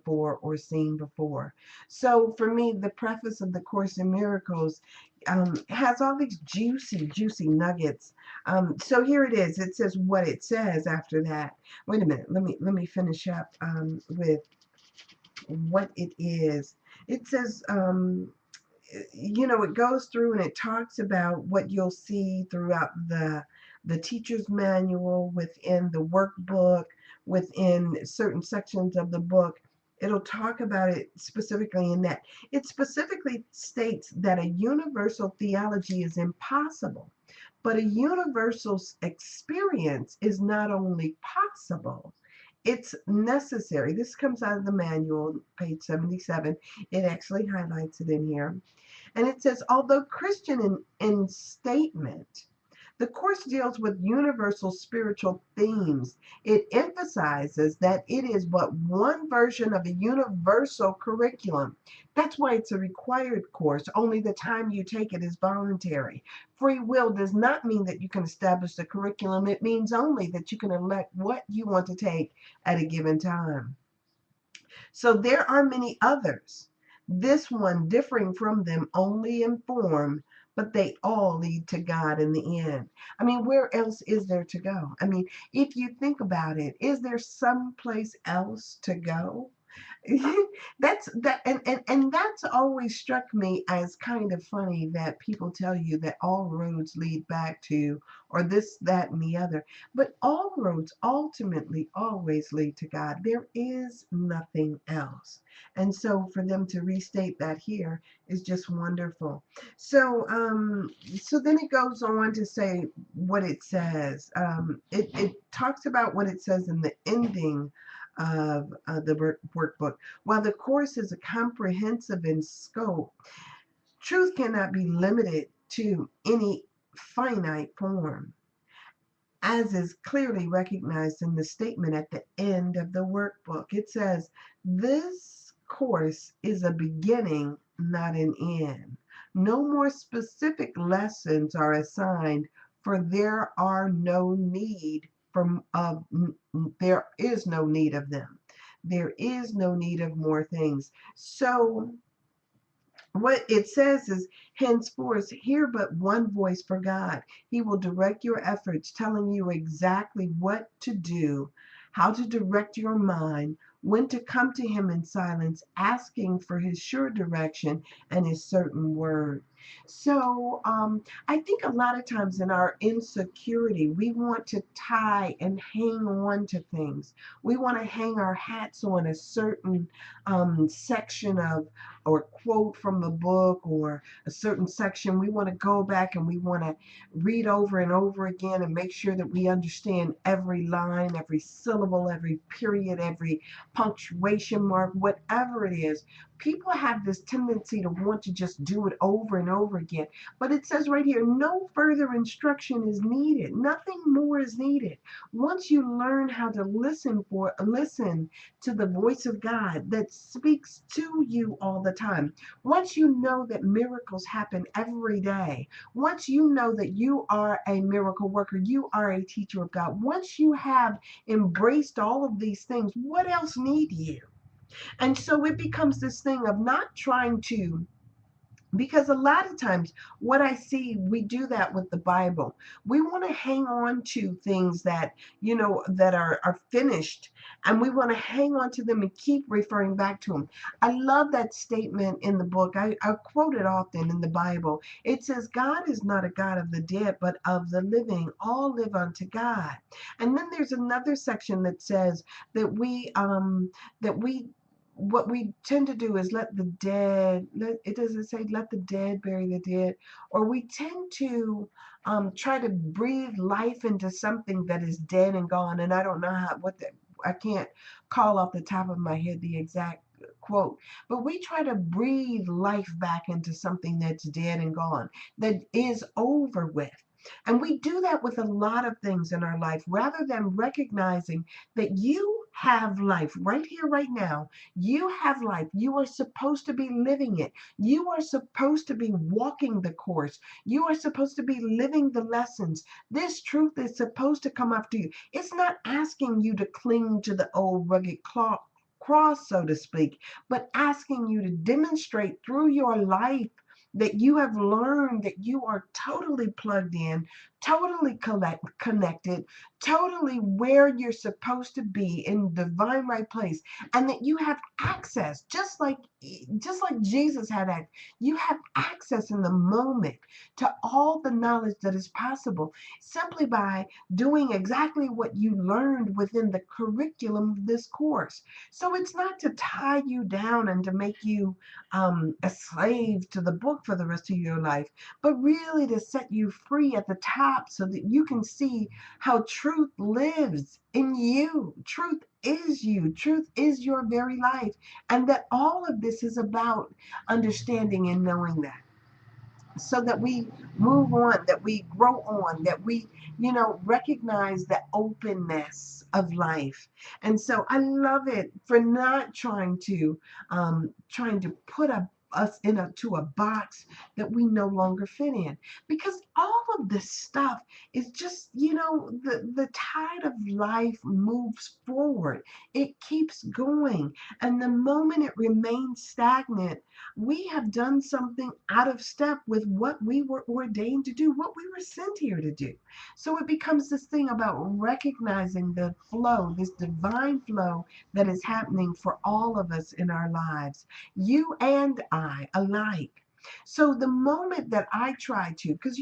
for or seen before. So for me, the preface of the Course in Miracles has all these juicy nuggets. So here it is. It says what it says after that. Wait a minute. Let me finish up with what it is. It says, it goes through and it talks about what you'll see throughout the teacher's manual, within the workbook, within certain sections of the book. It'll talk about it specifically in that. It specifically states that a universal theology is impossible, but a universal experience is not only possible, it's necessary. This comes out of the manual, page 77. It actually highlights it in here. And it says, although Christian in statement, the Course deals with universal spiritual themes. It emphasizes that it is but one version of a universal curriculum. That's why it's a required course. Only the time you take it is voluntary. Free will does not mean that you can establish the curriculum. It means only that you can elect what you want to take at a given time. So there are many others, this one differing from them only in form, but they all lead to God in the end. I mean, where else is there to go? I mean, if you think about it, is there someplace else to go? And that's always struck me as kind of funny, that people tell you that all roads lead back to, or this, that, and the other. But all roads ultimately always lead to God. There is nothing else. And so for them to restate that here is just wonderful. So then it goes on to say what it says. It talks about what it says in the ending of the workbook. While the course is comprehensive in scope, truth cannot be limited to any finite form, as is clearly recognized in the statement at the end of the workbook. It says, this course is a beginning, not an end. No more specific lessons are assigned, for there are no need there is no need of them. There is no need of more things. So what it says is, henceforth, hear but one voice for God. He will direct your efforts, telling you exactly what to do, how to direct your mind, when to come to Him in silence, asking for His sure direction and His certain word. So I think a lot of times in our insecurity, we want to tie and hang on to things. We want to hang our hats on a certain section of, or quote from the book, or a certain section. We want to go back and we want to read over and over again and make sure that we understand every line, every syllable, every period, every punctuation mark, whatever it is. People have this tendency to want to just do it over and over again. But it says right here, no further instruction is needed. Nothing more is needed. Once you learn how to listen to the voice of God that speaks to you all the time, once you know that miracles happen every day, once you know that you are a miracle worker, you are a teacher of God, once you have embraced all of these things, what else need you? And so it becomes this thing of not trying to, because a lot of times what I see, we do that with the Bible. We want to hang on to things that, that are finished, and we want to hang on to them and keep referring back to them. I love that statement in the book. I quote it often in the Bible. It says, God is not a God of the dead, but of the living. All live unto God. And then there's another section that says that we what we tend to do is let the dead, it doesn't say let the dead bury the dead, or we tend to try to breathe life into something that is dead and gone. And I don't know I can't call off the top of my head the exact quote, but we try to breathe life back into something that's dead and gone, that is over with. And we do that with a lot of things in our life, rather than recognizing that you have life right here, right now. You have life. You are supposed to be living it. You are supposed to be walking the course. You are supposed to be living the lessons. This truth is supposed to come after you. It's not asking you to cling to the old rugged cross, so to speak, but asking you to demonstrate through your life that you have learned that you are totally plugged in, totally connected, totally where you're supposed to be in divine right place, and that you have access, just like Jesus had access. You have access in the moment to all the knowledge that is possible simply by doing exactly what you learned within the curriculum of this course. So it's not to tie you down and to make you a slave to the book for the rest of your life, but really to set you free at the top so that you can see how truth lives in you. Truth is you. Truth is your very life. And that all of this is about understanding and knowing that, so that we move on, that we grow on, that we, recognize the openness of life. And so I love it for not trying to put us to a box that we no longer fit in, because all of this stuff is just, the tide of life moves forward. It keeps going, and the moment it remains stagnant, we have done something out of step with what we were ordained to do, what we were sent here to do. So it becomes this thing about recognizing the flow, this divine flow that is happening for all of us in our lives, you and I alike. So the moment that I try to, because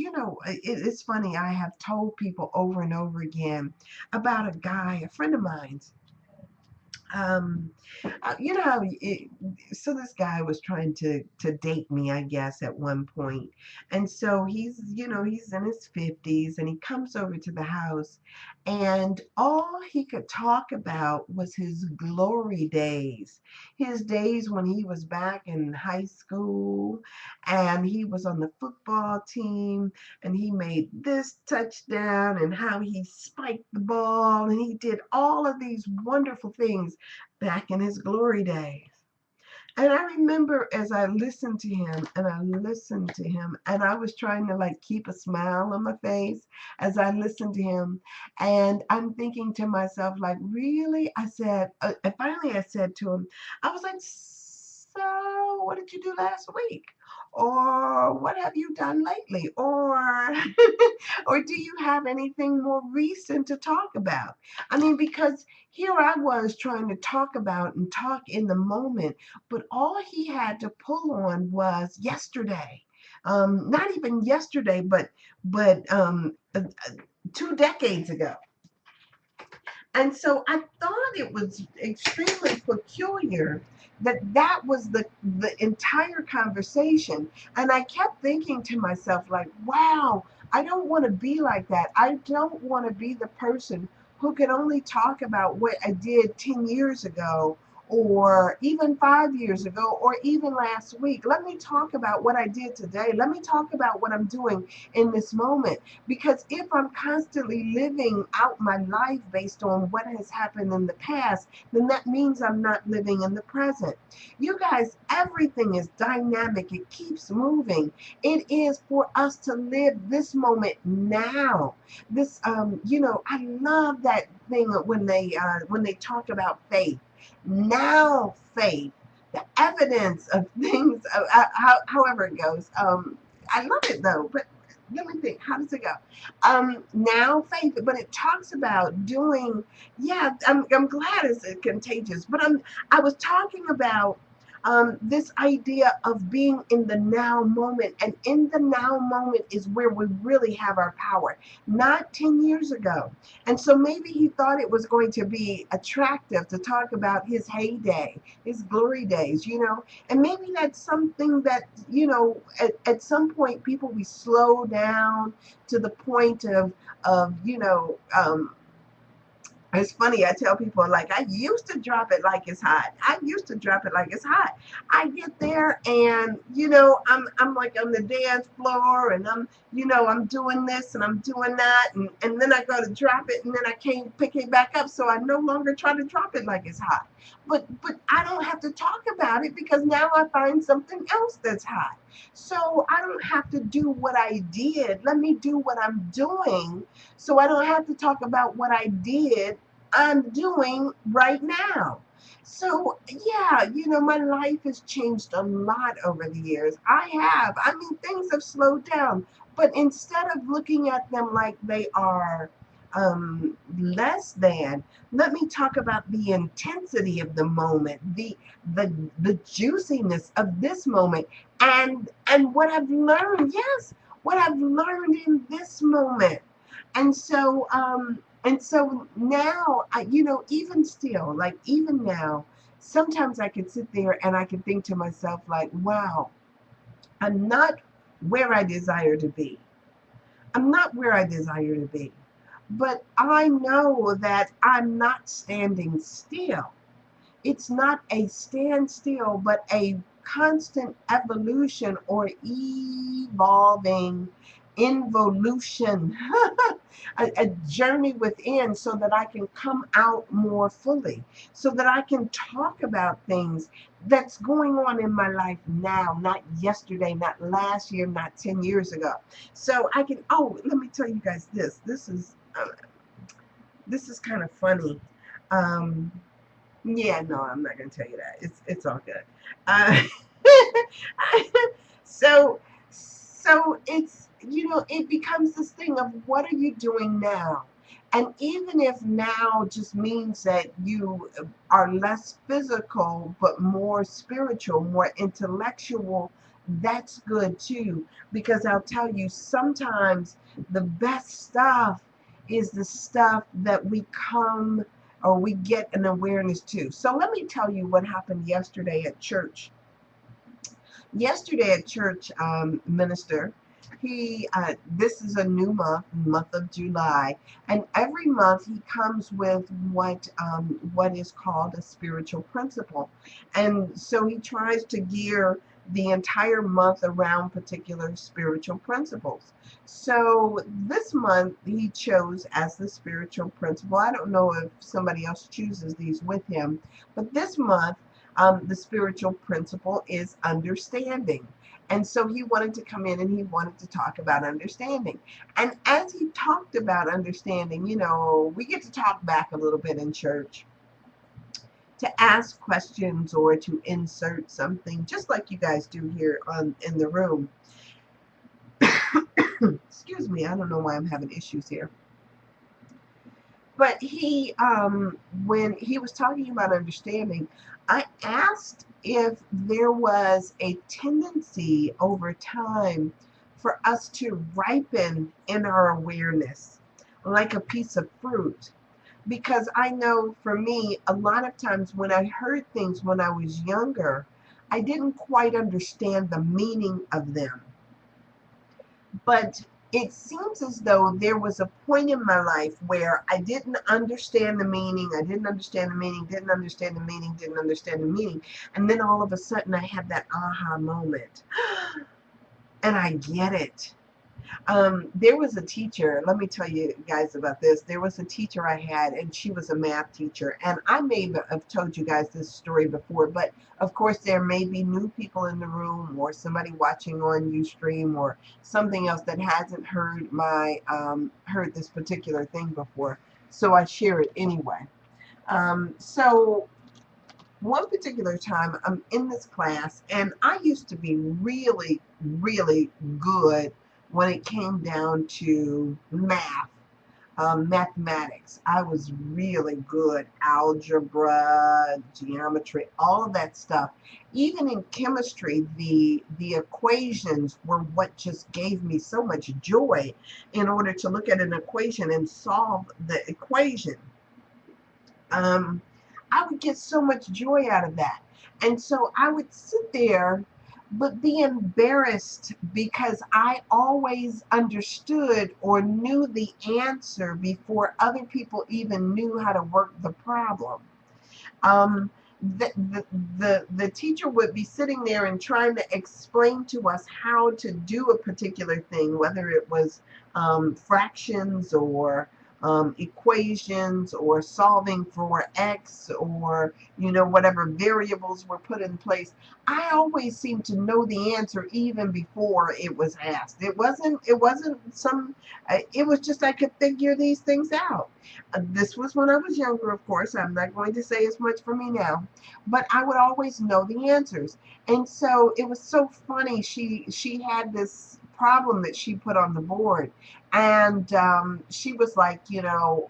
it's funny, I have told people over and over again about a guy, a friend of mine's. Um, you know how so this guy was trying to date me, I guess, at one point. And so he's in his 50s, and he comes over to the house, and all he could talk about was his glory days, his days when he was back in high school, and he was on the football team, and he made this touchdown, and how he spiked the ball, and he did all of these wonderful things back in his glory days. And I remember as I listened to him and I listened to him, and I was trying to like keep a smile on my face as I listened to him. And I'm thinking to myself, like, really? I said, and finally I said to him, I was like, so what did you do last week? Or what have you done lately? Or, or do you have anything more recent to talk about? I mean, because here I was trying to talk about and talk in the moment, but all he had to pull on was yesterday. Not even yesterday, but 2 decades ago. And so I thought it was extremely peculiar that that was the entire conversation. And I kept thinking to myself, like, wow, I don't want to be like that. I don't want to be the person who can only talk about what I did 10 years ago, or even 5 years ago, or even last week. Let me talk about what I did today. Let me talk about what I'm doing in this moment. Because if I'm constantly living out my life based on what has happened in the past, then that means I'm not living in the present. You guys, everything is dynamic, it keeps moving. It is for us to live this moment now. I love that thing when they talk about faith. Now, faith, the evidence of things, however it goes. I love it though, but let me think, how does it go? Now faith, but it talks about doing, yeah, I'm glad it's contagious, but I was talking about this idea of being in the now moment, and in the now moment is where we really have our power, not 10 years ago. And so maybe he thought it was going to be attractive to talk about his heyday, his glory days, and maybe that's something that, at some point people we slow down to the point of it's funny, I tell people, like, I used to drop it like it's hot. I used to drop it like it's hot. I get there and, I'm like on the dance floor, and I'm doing this and I'm doing that, and then I go to drop it and then I can't pick it back up. So I no longer try to drop it like it's hot. But I don't have to talk about it because now I find something else that's hot. So I don't have to do what I did. Let me do what I'm doing, so I don't have to talk about what I'm doing right now. So, yeah, my life has changed a lot over the years. I mean, things have slowed down, but instead of looking at them like they are less than, let me talk about the intensity of the moment, the the juiciness of this moment, and what I've learned. Yes, what I've learned in this moment. And so now, even still, like even now, sometimes I could sit there and I could think to myself, like, wow, I'm not where I desire to be. I'm not where I desire to be. But I know that I'm not standing still. It's not a standstill, but a constant evolution or evolving involution, a journey within, so that I can come out more fully, so that I can talk about things that's going on in my life now, not yesterday, not last year, not 10 years ago. So I can, oh, let me tell you guys this. This is kind of funny. Um, yeah, no, I'm not gonna tell you that. It's all good. Uh, so it's, it becomes this thing of, what are you doing now? And even if now just means that you are less physical but more spiritual, more intellectual, that's good too. Because I'll tell you, sometimes the best stuff is the stuff that we come or we get an awareness to. So let me tell you what happened yesterday at church. Yesterday at church, minister, this is a new month of July, and every month he comes with what is called a spiritual principle, and so he tries to gear the entire month around particular spiritual principles. So this month he chose as the spiritual principle. I don't know if somebody else chooses these with him, but this month the spiritual principle is understanding. And so he wanted to come in and he wanted to talk about understanding. And as he talked about understanding, we get to talk back a little bit in church, to ask questions or to insert something, just like you guys do here in the room. Excuse me, I don't know why I'm having issues here. But when he was talking about understanding, I asked if there was a tendency over time for us to ripen in our awareness, like a piece of fruit. Because I know for me, a lot of times when I heard things when I was younger, I didn't quite understand the meaning of them. But it seems as though there was a point in my life where I didn't understand the meaning. I didn't understand the meaning, didn't understand the meaning, didn't understand the meaning. And then all of a sudden I had that aha moment. And I get it. There was a teacher, let me tell you guys about this. There was a teacher I had, and she was a math teacher. And I may have told you guys this story before, but of course, there may be new people in the room or somebody watching on Ustream or something else that hasn't heard this particular thing before. So I share it anyway. So one particular time I'm in this class, and I used to be really, really good when it came down to mathematics. I was really good. Algebra, geometry, all of that stuff. Even in chemistry, the equations were what just gave me so much joy, in order to look at an equation and solve the equation. Um, I would get so much joy out of that. And so I would sit there but be embarrassed because I always understood or knew the answer before other people even knew how to work the problem. Um, the teacher would be sitting there and trying to explain to us how to do a particular thing, whether it was fractions equations or solving for X or, whatever variables were put in place, I always seemed to know the answer even before it was asked. It wasn't it was just I could figure these things out. This was when I was younger, of course. I'm not going to say as much for me now, but I would always know the answers. And so it was so funny. She had this problem that she put on the board, and she was like,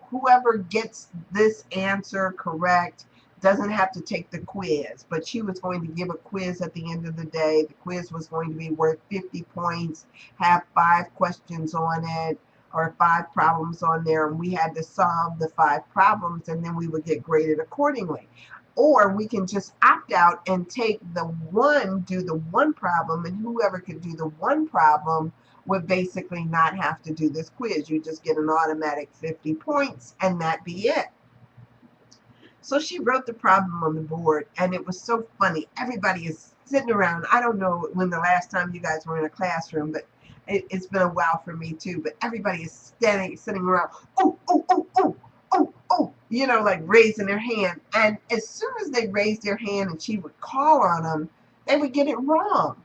whoever gets this answer correct doesn't have to take the quiz, but she was going to give a quiz at the end of the day. The quiz was going to be worth 50 points, have 5 questions on it, or 5 problems on there, and we had to solve the 5 problems, and then we would get graded accordingly. Or we can just opt out and do the one problem, and whoever could do the one problem would basically not have to do this quiz. You just get an automatic 50 points, and that be it. So she wrote the problem on the board, and it was so funny. Everybody is sitting around. I don't know when the last time you guys were in a classroom, but it's been a while for me too. But everybody is sitting around. Oh, oh, oh, oh, oh, oh, like raising their hand. And as soon as they raised their hand and she would call on them, they would get it wrong.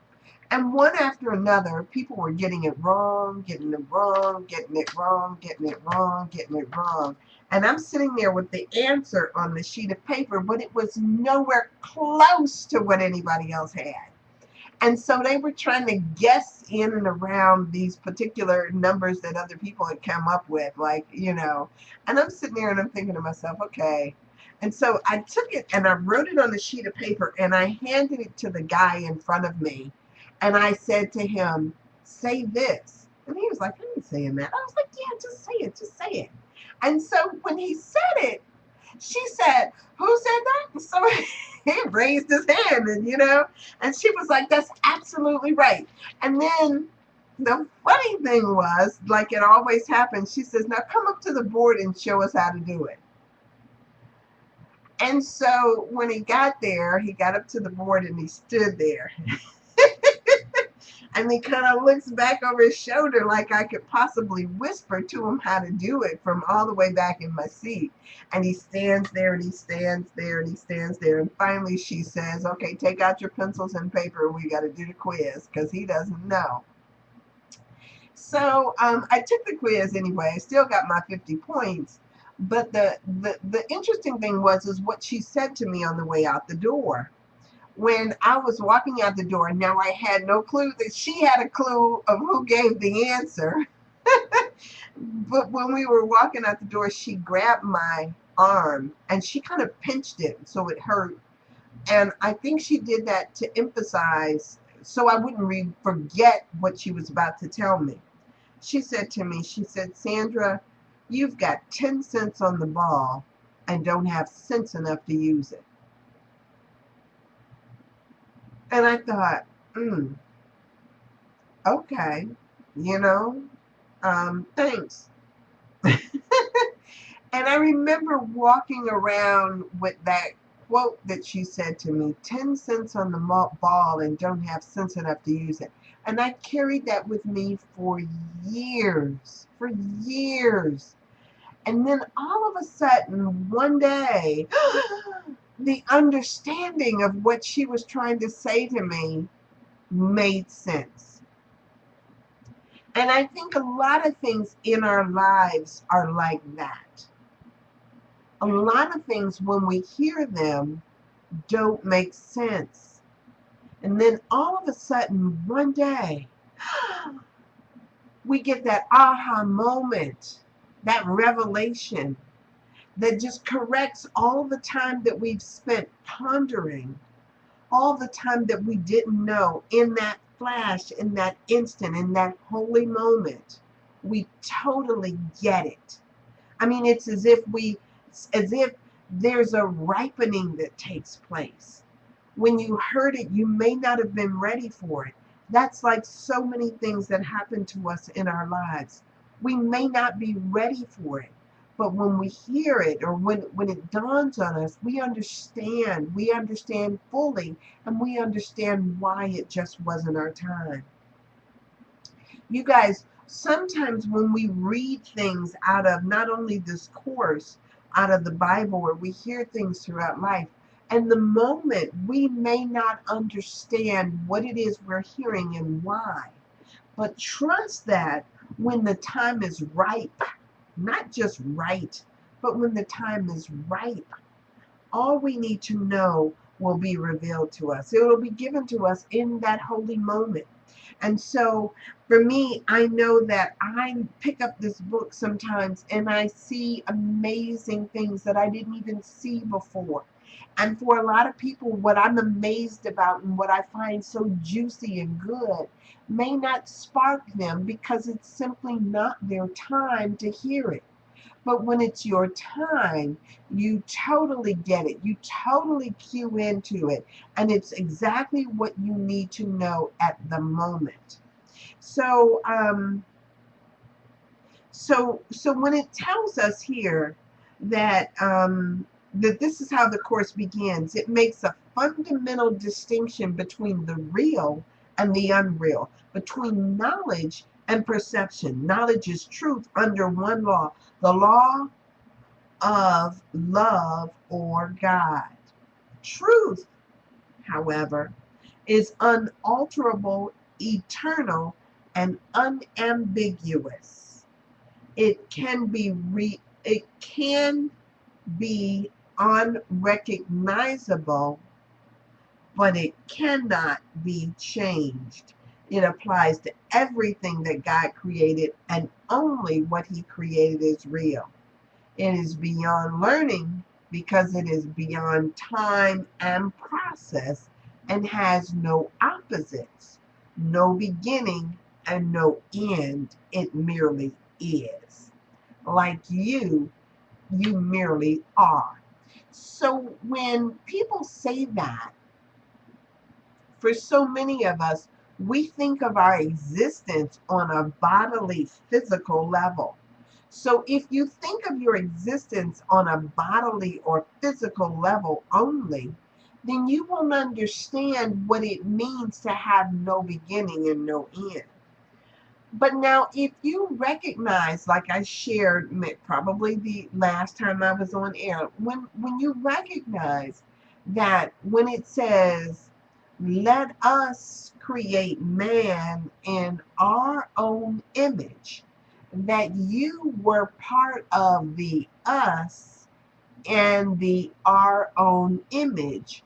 And one after another, people were getting it wrong, getting it wrong, getting it wrong, getting it wrong, getting it wrong. And I'm sitting there with the answer on the sheet of paper, but it was nowhere close to what anybody else had. And so they were trying to guess in and around these particular numbers that other people had come up with, and I'm sitting there and I'm thinking to myself, okay. And so I took it and I wrote it on a sheet of paper and I handed it to the guy in front of me. And I said to him, say this. And he was like, I ain't saying that. I was like, yeah, just say it, just say it. And so when he said it, she said, who said that? So he raised his hand and she was like, that's absolutely right. And then the funny thing was, like it always happens, she says, now come up to the board and show us how to do it. And so when he got there, he got up to the board and he stood there. And he kind of looks back over his shoulder like I could possibly whisper to him how to do it from all the way back in my seat. And he stands there and he stands there and he stands there. And finally she says, okay, take out your pencils and paper. We got to do the quiz because he doesn't know. So I took the quiz anyway. I still got my 50 points. But the interesting thing is what she said to me on the way out the door. When I was walking out the door, now I had no clue that she had a clue of who gave the answer. But when we were walking out the door, she grabbed my arm and she kind of pinched it so it hurt. And I think she did that to emphasize so I wouldn't forget what she was about to tell me. She said to me, she said, Sandra, you've got 10 cents on the ball and don't have sense enough to use it. And I thought, okay, thanks. And I remember walking around with that quote that she said to me, 10 cents on the ball and don't have sense enough to use it. And I carried that with me for years, And then all of a sudden, one day, the understanding of what she was trying to say to me made sense. And I think a lot of things in our lives are like that. A lot of things, when we hear them, don't make sense. And then all of a sudden, one day, we get that aha moment, that revelation that just corrects all the time that we've spent pondering, all the time that we didn't know. In that flash, in that instant, in that holy moment, we totally get it. I mean, it's as if there's a ripening that takes place. When you heard it, you may not have been ready for it. That's like so many things that happen to us in our lives. We may not be ready for it. But when we hear it, or when it dawns on us, we understand fully, and we understand why it just wasn't our time. You guys, sometimes when we read things out of not only this course, out of the Bible, or we hear things throughout life, and the moment we may not understand what it is we're hearing and why, but trust that when the time is ripe, not just right, but when the time is ripe, all we need to know will be revealed to us. It will be given to us in that holy moment. And so for me, I know that I pick up this book sometimes and I see amazing things that I didn't even see before. And for a lot of people, what I'm amazed about and what I find so juicy and good may not spark them because it's simply not their time to hear it. But when it's your time, you totally get it. You totally cue into it. And it's exactly what you need to know at the moment. So, so when it tells us here that this is how the course begins, it makes a fundamental distinction between the real and the unreal, between knowledge and perception. Knowledge is truth under one law, the law of love or God. Truth, however, is unalterable, eternal, and unambiguous. It can be unrecognizable, but it cannot be changed. It applies to everything that God created, and only what He created is real. It is beyond learning because it is beyond time and process and has no opposites, no beginning and no end. It merely is. Like you merely are. So when people say that, for so many of us, we think of our existence on a bodily, physical level. So if you think of your existence on a bodily or physical level only, then you won't understand what it means to have no beginning and no end. But now, if you recognize, like I shared probably the last time I was on air, when you recognize that when it says, let us create man in our own image, that you were part of the us and the our own image,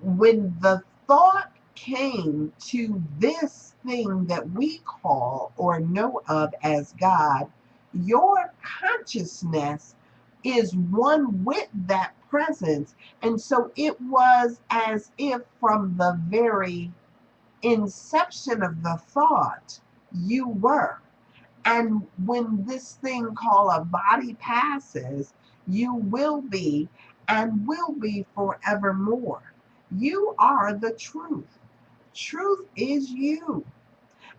when the thought came to this thing that we call or know of as God, your consciousness is one with that presence. And so it was as if from the very inception of the thought, you were. And when this thing called a body passes, you will be and will be forevermore. You are the truth. Truth is you.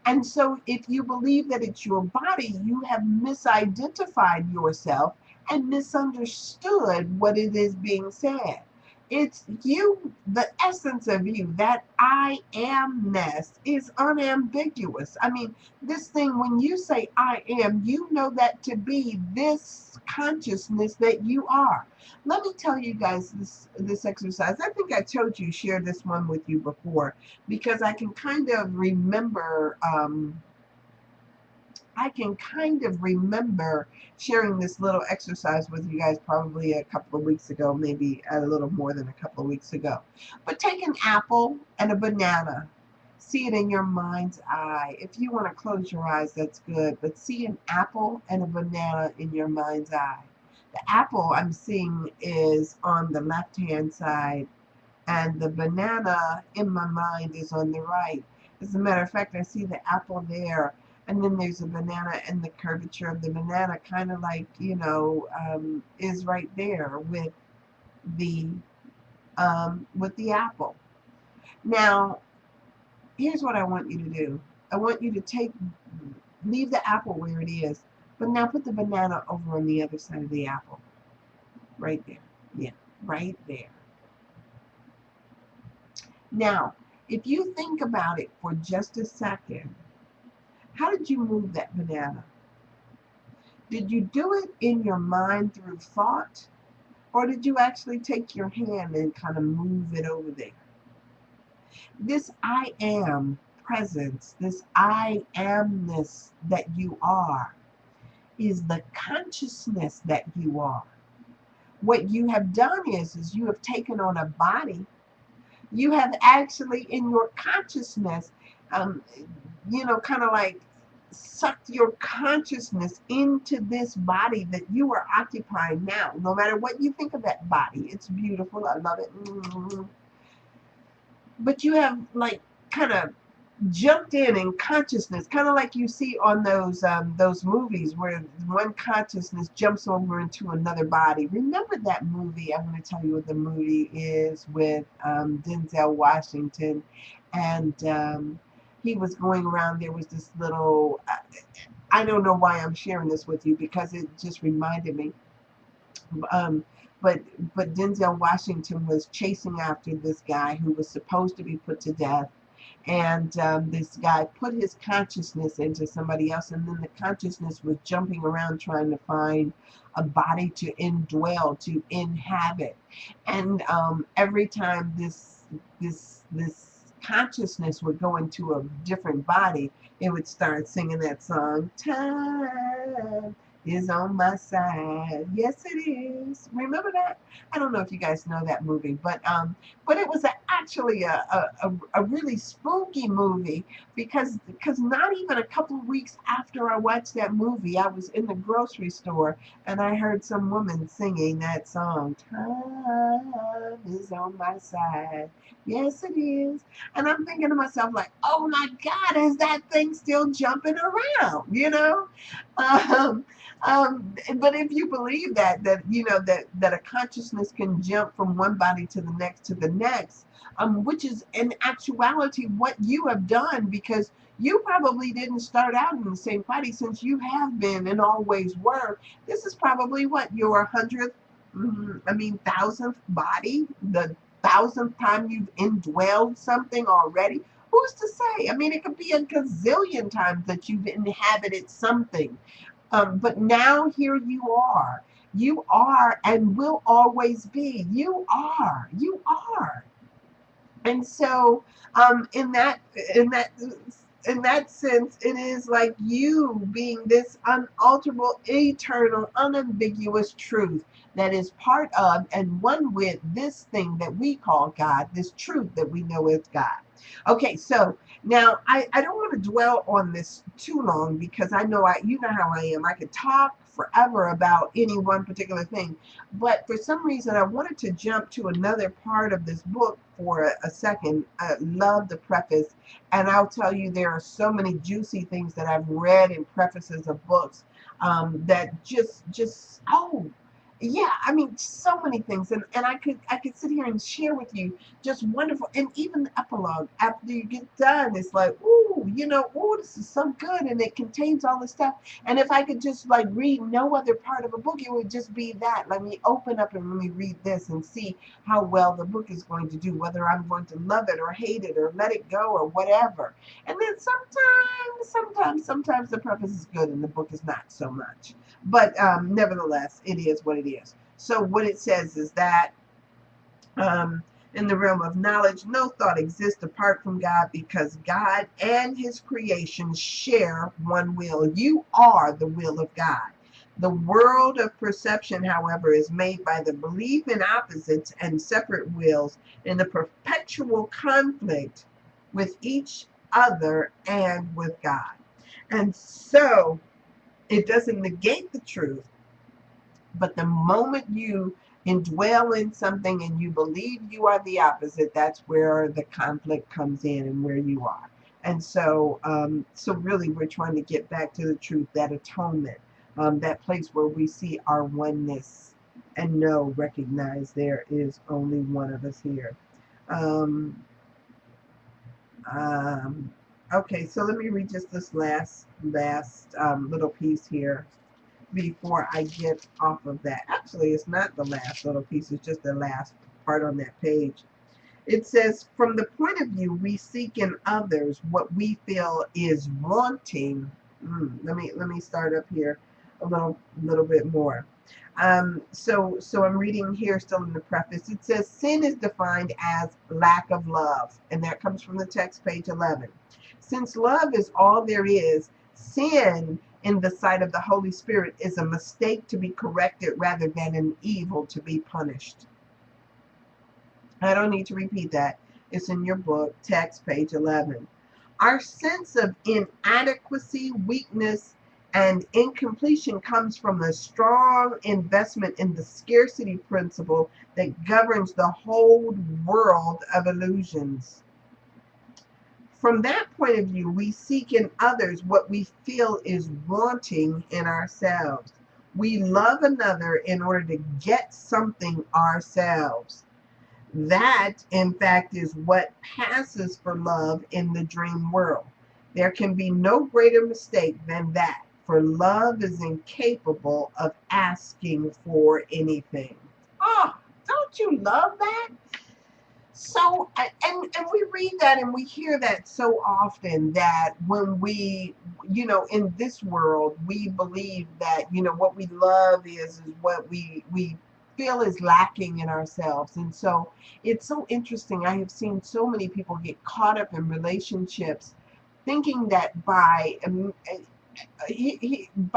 And so if you believe that it's your body, you have misidentified yourself and misunderstood what it is being said. It's you, the essence of you, that I amness is unambiguous. I mean, this thing, when you say I am, you know that to be this consciousness that you are. Let me tell you guys this exercise. I think I told you, shared this one with you before, because I can kind of remember sharing this little exercise with you guys probably a couple of weeks ago, maybe a little more than a couple of weeks ago. But take an apple and a banana. See it in your mind's eye. If you want to close your eyes, that's good. But see an apple and a banana in your mind's eye. The apple I'm seeing is on the left-hand side, and the banana in my mind is on the right. As a matter of fact, I see the apple there, and then there's a banana, and the curvature of the banana kind of like, is right there with the apple. Now, here's what I want you to do. I want you to leave the apple where it is, but now put the banana over on the other side of the apple. Right there. Yeah, right there. Now, if you think about it for just a second, How did you move that banana? Did you do it in your mind through thought? Or did you actually take your hand and kind of move it over there? This I am presence, this I amness that you are, is the consciousness that you are. What you have done is you have taken on a body. You have actually, in your consciousness, um, kind of like sucked your consciousness into this body that you are occupying now. No matter what you think of that body, it's beautiful. I love it. But you have like kind of jumped in consciousness, kind of like you see on those movies where one consciousness jumps over into another body. Remember that movie? I'm going to tell you what the movie is with Denzel Washington, and he was going around. There was this little. I don't know why I'm sharing this with you because it just reminded me. Um, but Denzel Washington was chasing after this guy who was supposed to be put to death, and this guy put his consciousness into somebody else, and then the consciousness was jumping around trying to find a body to indwell, to inhabit. And every time this consciousness would go into a different body, it would start singing that song, time is on my side. Yes, it is. Remember that? I don't know if you guys know that movie, but it was actually a really spooky movie because not even a couple of weeks after I watched that movie, I was in the grocery store and I heard some woman singing that song. Time is on my side. Yes, it is. And I'm thinking to myself, like, oh my God, is that thing still jumping around? Um, but if you believe that a consciousness can jump from one body to the next, which is in actuality what you have done, because you probably didn't start out in the same body, since you have been and always were. This is probably what, your hundredth, thousandth body, the thousandth time you've indwelled something already. Who's to say? I mean, it could be a gazillion times that you've inhabited something. But now here you are. You are and will always be. You are. You are. And so, in that sense, it is like you being this unalterable, eternal, unambiguous truth that is part of and one with this thing that we call God, this truth that we know is God. Okay, so now I don't want to dwell on this too long, because I know you know how I am. I could talk forever about any one particular thing, but for some reason, I wanted to jump to another part of this book for a second. I love the preface, and I'll tell you, there are so many juicy things that I've read in prefaces of books, that oh, yeah, I mean, so many things, and I could sit here and share with you just wonderful, and even the epilogue after you get done, it's like, ooh, ooh, this is so good, and it contains all this stuff. And if I could just like read no other part of a book, it would just be that. Let me open up and let me read this and see how well the book is going to do, whether I'm going to love it or hate it or let it go or whatever. And then sometimes the preface is good and the book is not so much. But nevertheless, it is what it is. So what it says is that um, in the realm of knowledge, no thought exists apart from God, because God and his creation share one will. You are the will of God. The world of perception, however, is made by the belief in opposites and separate wills, in the perpetual conflict with each other and with God. And so it doesn't negate the truth, but the moment you indwell in something and you believe you are the opposite, that's where the conflict comes in and where you are. And so, so really, we're trying to get back to the truth, that atonement, that place where we see our oneness and recognize there is only one of us here. Um, um, okay, so let me read just this last little piece here before I get off of that. Actually, it's not the last little piece, it's just the last part on that page. It says, from the point of view we seek in others what we feel is wanting. Let me start up here a little bit more. So I'm reading here still in the preface. It says sin is defined as lack of love, and that comes from the text, page 11. Since love is all there is, sin in the sight of the Holy Spirit is a mistake to be corrected rather than an evil to be punished. I don't need to repeat that. It's in your book, text, page 11. Our sense of inadequacy, weakness, and incompletion comes from a strong investment in the scarcity principle that governs the whole world of illusions. From that point of view, we seek in others what we feel is wanting in ourselves. We love another in order to get something ourselves. That, in fact, is what passes for love in the dream world. There can be no greater mistake than that, for love is incapable of asking for anything. Oh, don't you love that? So, and we read that and we hear that so often, that when we, in this world, we believe that, what we love is what we feel is lacking in ourselves. And so it's so interesting. I have seen so many people get caught up in relationships thinking that by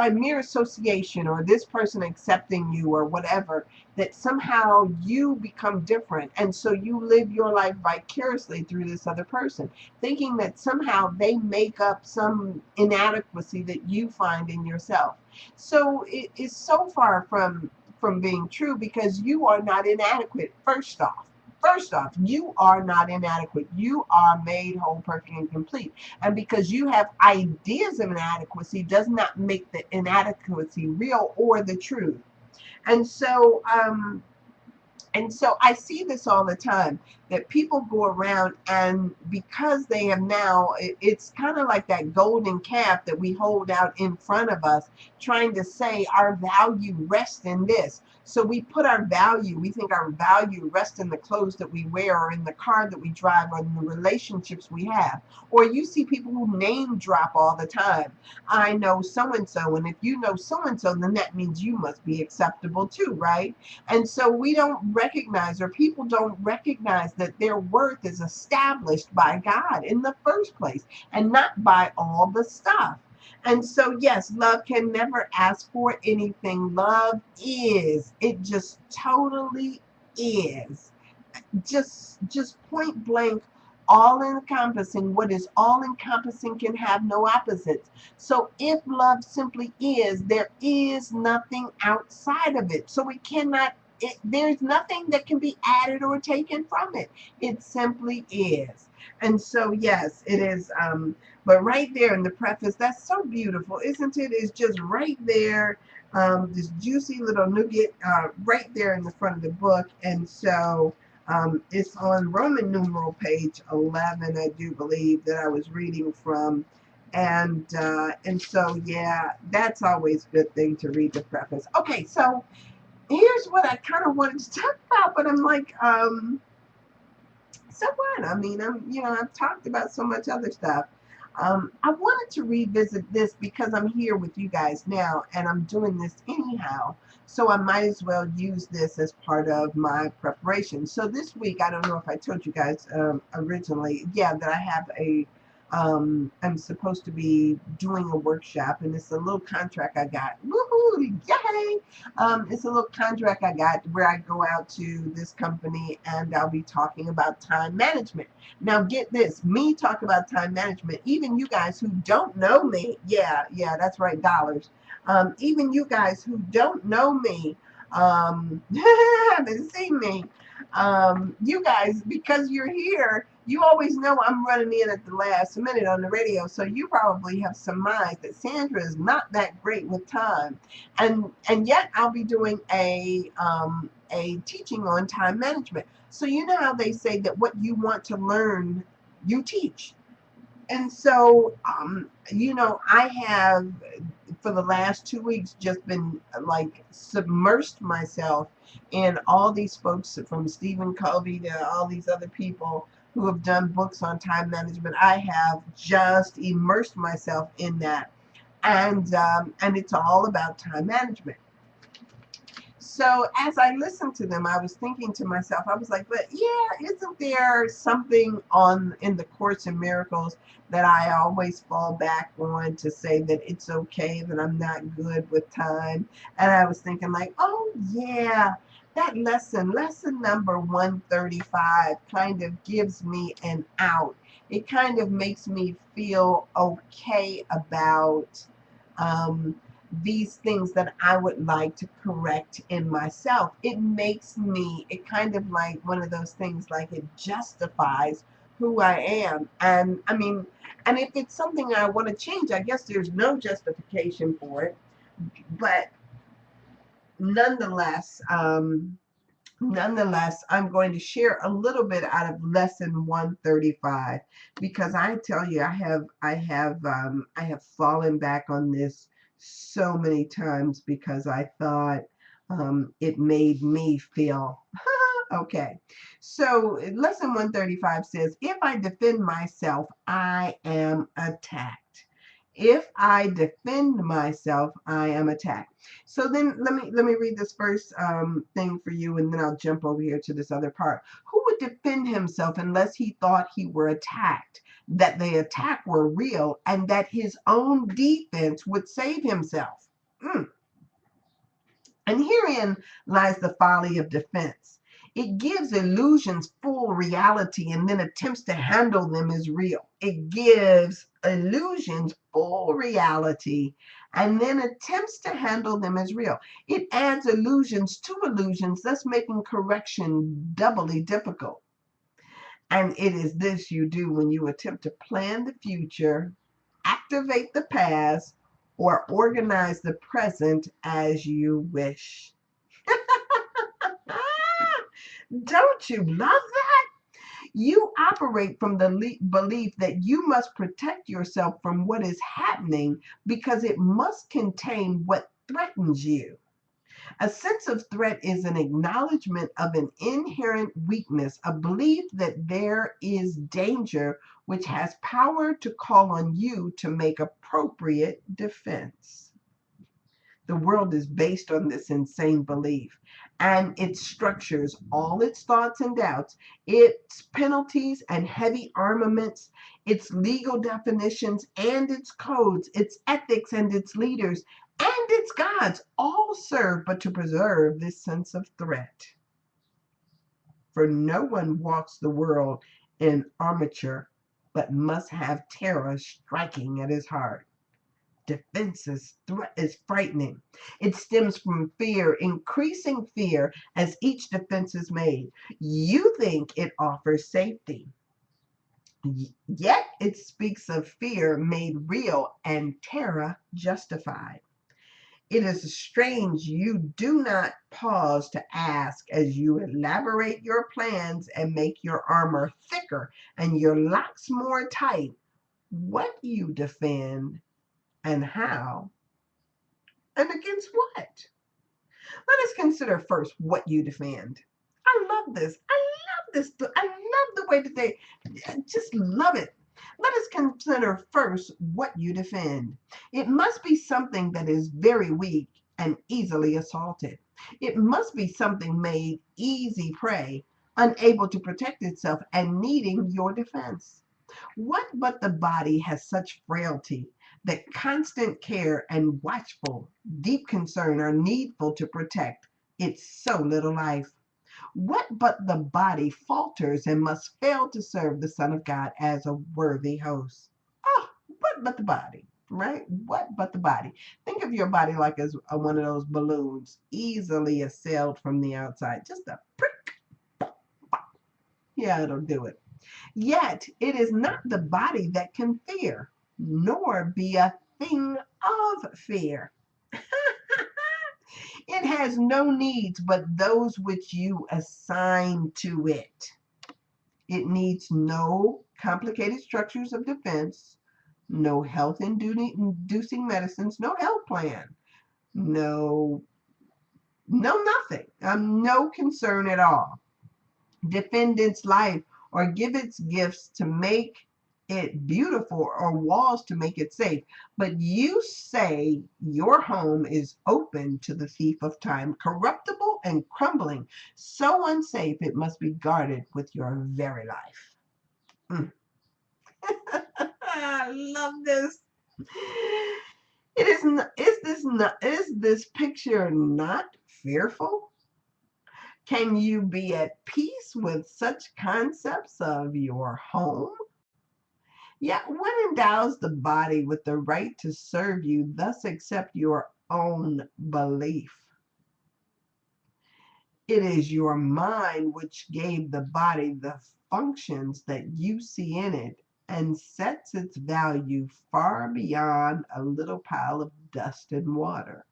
mere association, or this person accepting you or whatever, that somehow you become different. And so you live your life vicariously through this other person, thinking that somehow they make up some inadequacy that you find in yourself. So it is so far from being true, because you are not inadequate. First off, you are not inadequate. You are made whole, perfect, and complete. And because you have ideas of inadequacy does not make the inadequacy real or the truth. And so, I see this all the time, that people go around, and because they have now, it's kind of like that golden calf that we hold out in front of us, trying to say our value rests in this. So we put our value, we think our value rests in the clothes that we wear, or in the car that we drive, or in the relationships we have. Or you see people who name drop all the time. I know so and so, and if you know so and so, then that means you must be acceptable too, right? And so we don't recognize, or people don't recognize, that their worth is established by God in the first place, and not by all the stuff. And so, yes, love can never ask for anything. Love is, it just totally is. Just point blank, all encompassing. What is all encompassing can have no opposites. So if love simply is, there is nothing outside of it. So it cannot, there's nothing that can be added or taken from it. It simply is. And so, yes, it is. But right there in the preface, that's so beautiful, isn't it? It's just right there, this juicy little nugget, right there in the front of the book. And so, it's on Roman numeral page 11, I do believe, that I was reading from. And so, yeah, that's always a good thing to read the preface. Okay, so here's what I kind of wanted to talk about, but I'm like, so what? I mean, I've talked about so much other stuff. I wanted to revisit this because I'm here with you guys now, and I'm doing this anyhow. So I might as well use this as part of my preparation. So this week, I don't know if I told you guys originally, yeah, that I have I'm supposed to be doing a workshop, and it's a little contract I got. Woohoo! Yay! It's a little contract I got where I go out to this company, and I'll be talking about time management. Now, get this, me talk about time management, even you guys who don't know me, yeah, that's right, dollars. Even you guys who don't know me, haven't seen me, you guys, because you're here, you always know I'm running in at the last minute on the radio, so you probably have surmised that Sandra is not that great with time, and yet I'll be doing a teaching on time management. So you know how they say that what you want to learn, you teach. And so, I have, for the last 2 weeks, just been like submersed myself And all these folks from Stephen Covey to all these other people who have done books on time management, I have just immersed myself in that. And it's all about time management. So as I listened to them, I was thinking to myself, I was like, but yeah, isn't there something on in the Course in Miracles that I always fall back on to say that it's okay that I'm not good with time? And I was thinking like, oh yeah, that lesson number 135 kind of gives me an out. It kind of makes me feel okay about um, these things that I would like to correct in myself. It makes me, it kind of like one of those things, like it justifies who I am. And I mean, and if it's something I want to change, I guess there's no justification for it. But nonetheless, I'm going to share a little bit out of lesson 135 because I tell you, I have fallen back on this so many times because I thought it made me feel okay. So lesson 135 says, if I defend myself, I am attacked. If I defend myself, I am attacked. So then let me read this first thing for you, and then I'll jump over here to this other part. Who would defend himself unless he thought he were attacked, that the attack were real, and that his own defense would save himself? Mm. And herein lies the folly of defense. It gives illusions full reality and then attempts to handle them as real. It gives illusions full reality and then attempts to handle them as real. It adds illusions to illusions, thus making correction doubly difficult. And it is this you do when you attempt to plan the future, activate the past, or organize the present as you wish. Don't you love that? You operate from the belief that you must protect yourself from what is happening because it must contain what threatens you. A sense of threat is an acknowledgement of an inherent weakness, a belief that there is danger which has power to call on you to make appropriate defense. The world is based on this insane belief, and it structures all its thoughts and doubts, its penalties and heavy armaments, its legal definitions and its codes, its ethics and its leaders, and its gods all serve but to preserve this sense of threat. For no one walks the world in armature, but must have terror striking at his heart. Defense is frightening. It stems from fear, increasing fear as each defense is made. You think it offers safety, yet it speaks of fear made real and terror justified. It is strange you do not pause to ask as you elaborate your plans and make your armor thicker and your locks more tight, what you defend and how and against what? Let us consider first what you defend. I love this. I love this. I love the way that they just love it. Let us consider first what you defend. It must be something that is very weak and easily assaulted. It must be something made easy prey, unable to protect itself and needing your defense. What but the body has such frailty that constant care and watchful, deep concern are needful to protect its so little life? What but the body falters and must fail to serve the Son of God as a worthy host? Oh, what but the body, right? What but the body? Think of your body like as one of those balloons, easily assailed from the outside. Just a prick. Yeah, it'll do it. Yet it is not the body that can fear, nor be a thing of fear. It has no needs but those which you assign to it. It needs no complicated structures of defense, no health inducing medicines, no health plan, no No, nothing. No concern at all. Defend its life or give its gifts to make it beautiful or walls to make it safe. But you say your home is open to the thief of time, corruptible and crumbling, so unsafe it must be guarded with your very life. Mm. I love this. It is not, is this picture not fearful? Can you be at peace with such concepts of your home? Yet what endows the body with the right to serve you, thus accept your own belief? It is your mind which gave the body the functions that you see in it and sets its value far beyond a little pile of dust and water.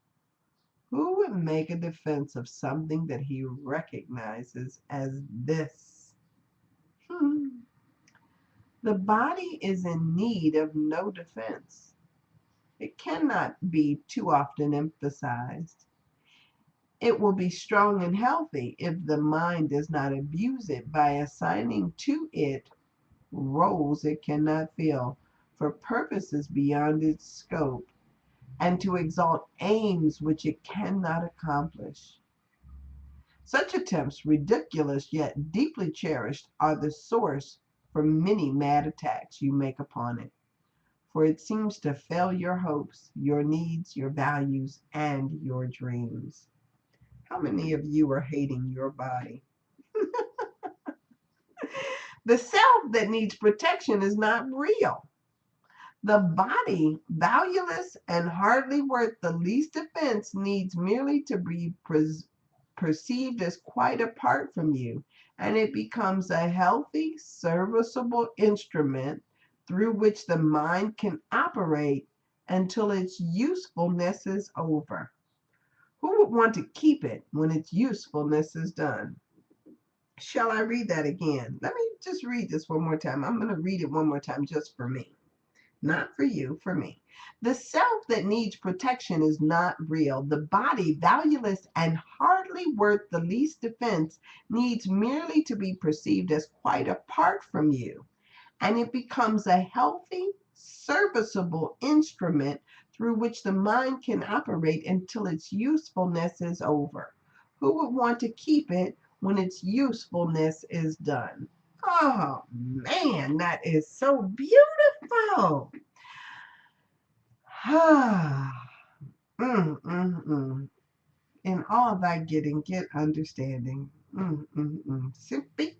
Who would make a defense of something that he recognizes as this? Hmm. The body is in need of no defense. It cannot be too often emphasized. It will be strong and healthy if the mind does not abuse it by assigning to it roles it cannot fill for purposes beyond its scope and to exalt aims which it cannot accomplish. Such attempts, ridiculous yet deeply cherished, are the source for many mad attacks you make upon it, for it seems to fail your hopes, your needs, your values, and your dreams. How many of you are hating your body? The self that needs protection is not real. The body, valueless and hardly worth the least defense, needs merely to be perceived as quite apart from you, and it becomes a healthy, serviceable instrument through which the mind can operate until its usefulness is over. Who would want to keep it when its usefulness is done? Shall I read that again? Let me just read this one more time. I'm going to read it one more time just for me. Not for you, for me. The self that needs protection is not real. The body, valueless and hardly worth the least defense, needs merely to be perceived as quite apart from you, and it becomes a healthy, serviceable instrument through which the mind can operate until its usefulness is over. Who would want to keep it when its usefulness is done? Oh man, that is so beautiful. Ah, mm, mm, mm. In all thy getting, get understanding. Speak to